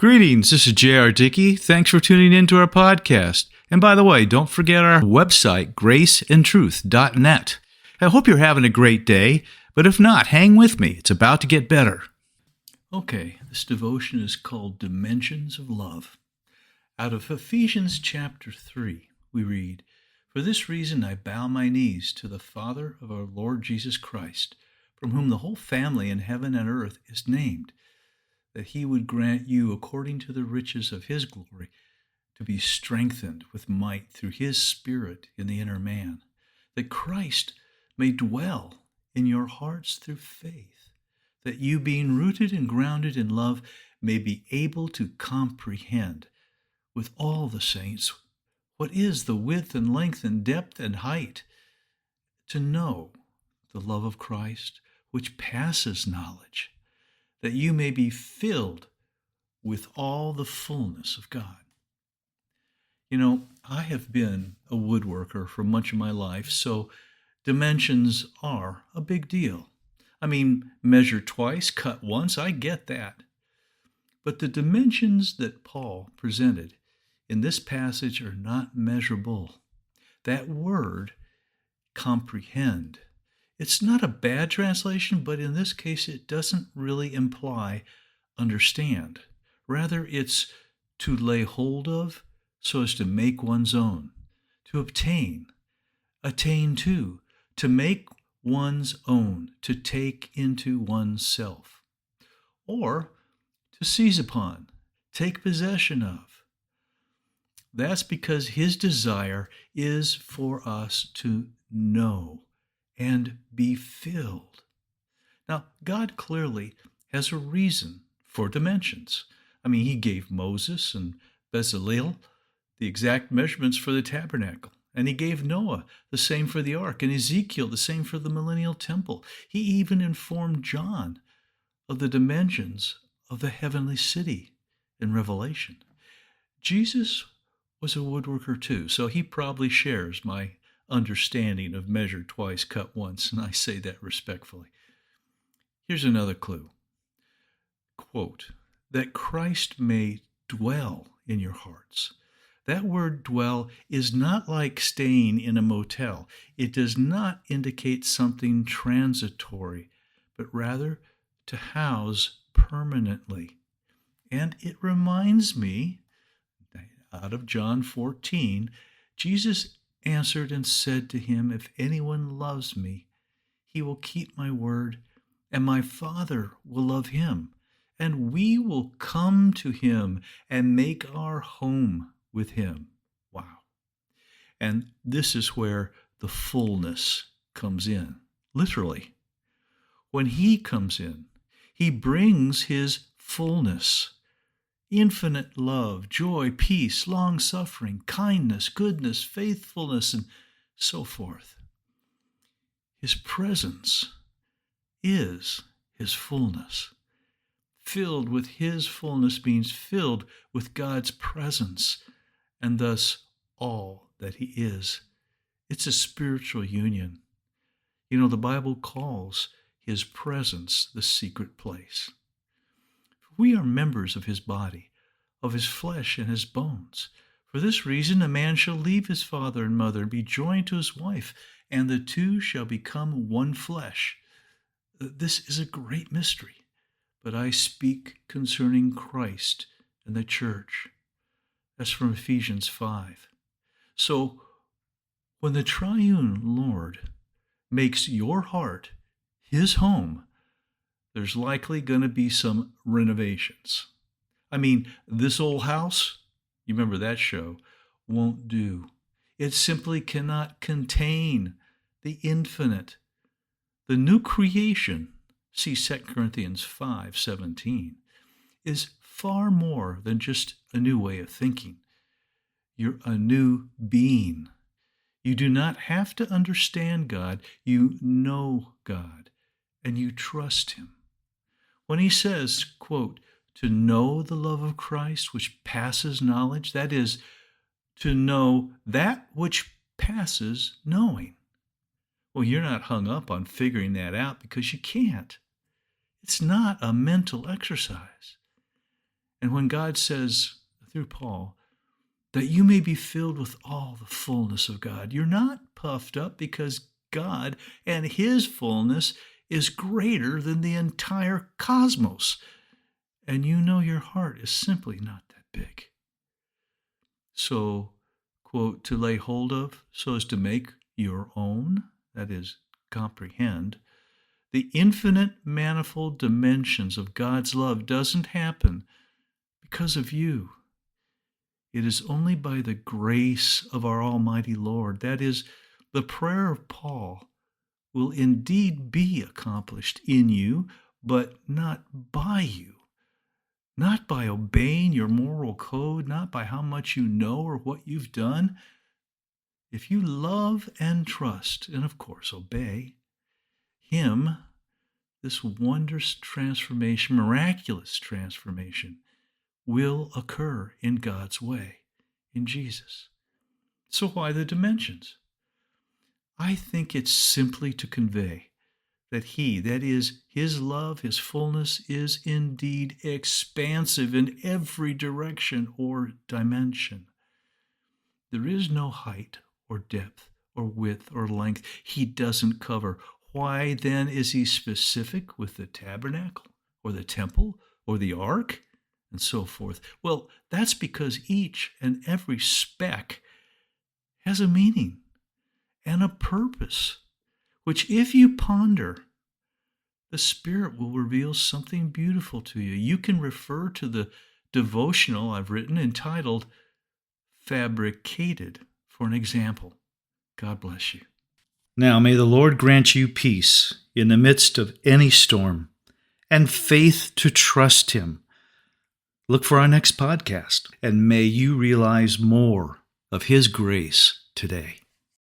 Greetings, this is J.R. Dickey. Thanks for tuning in to our podcast. And by the way, don't forget our website, graceandtruth.net. I hope you're having a great day, but if not, hang with me. It's about to get better. Okay, this devotion is called Dimensions of Love. Out of Ephesians chapter 3, we read, "For this reason I bow my knees to the Father of our Lord Jesus Christ, from whom the whole family in heaven and earth is named, that he would grant you, according to the riches of his glory, to be strengthened with might through his Spirit in the inner man, that Christ may dwell in your hearts through faith, that you, being rooted and grounded in love, may be able to comprehend with all the saints what is the width and length and depth and height, to know the love of Christ, which passes knowledge, that you may be filled with all the fullness of God." You know, I have been a woodworker for much of my life, so dimensions are a big deal. I mean, measure twice, cut once, I get that. But the dimensions that Paul presented in this passage are not measurable. That word, comprehend, it's not a bad translation, but in this case, it doesn't really imply understand. Rather, it's to lay hold of so as to make one's own, to obtain, attain to make one's own, to take into oneself, or to seize upon, take possession of. That's because his desire is for us to know and be filled. Now, God clearly has a reason for dimensions. I mean, he gave Moses and Bezalel the exact measurements for the tabernacle, and he gave Noah the same for the ark, and Ezekiel the same for the millennial temple. He even informed John of the dimensions of the heavenly city in Revelation. Jesus was a woodworker too, so he probably shares my understanding of measure twice, cut once, and I say that respectfully. Here's another clue. Quote, that Christ may dwell in your hearts. That word dwell is not like staying in a motel. It does not indicate something transitory, but rather to house permanently. And it reminds me, out of John 14, Jesus answered and said to him, "If anyone loves me, he will keep my word, and my Father will love him, and we will come to him and make our home with him." Wow. And this is where the fullness comes in, literally. When he comes in, he brings his fullness. Infinite love, joy, peace, long-suffering, kindness, goodness, faithfulness, and so forth. His presence is his fullness. Filled with his fullness means filled with God's presence, and thus all that he is. It's a spiritual union. You know, the Bible calls his presence the secret place. We are members of his body, of his flesh and his bones. For this reason, a man shall leave his father and mother and be joined to his wife, and the two shall become one flesh. This is a great mystery, but I speak concerning Christ and the church. That's from Ephesians 5. So, when the triune Lord makes your heart his home, there's likely going to be some renovations. I mean, this old house, you remember that show, won't do. It simply cannot contain the infinite. The new creation, see 2 Corinthians 5:17, is far more than just a new way of thinking. You're a new being. You do not have to understand God. You know God, and you trust him. When he says, quote, to know the love of Christ, which passes knowledge, that is, to know that which passes knowing. Well, you're not hung up on figuring that out because you can't. It's not a mental exercise. And when God says, through Paul, that you may be filled with all the fullness of God, you're not puffed up because God and his fullness is greater than the entire cosmos. And you know your heart is simply not that big. So, quote, to lay hold of so as to make your own, that is, comprehend, the infinite manifold dimensions of God's love doesn't happen because of you. It is only by the grace of our Almighty Lord. That is, the prayer of Paul will indeed be accomplished in you, but not by you. Not by obeying your moral code, not by how much you know or what you've done. If you love and trust, and of course obey him, this wondrous transformation, miraculous transformation, will occur in God's way, in Jesus. So why the dimensions? I think it's simply to convey that he, that is, his love, his fullness, is indeed expansive in every direction or dimension. There is no height or depth or width or length he doesn't cover. Why then is he specific with the tabernacle or the temple or the ark and so forth? Well, that's because each and every speck has a meaning and a purpose, which if you ponder, the Spirit will reveal something beautiful to you. You can refer to the devotional I've written entitled Fabricated for an example. God bless you. Now may the Lord grant you peace in the midst of any storm and faith to trust him. Look for our next podcast, and may you realize more of his grace today.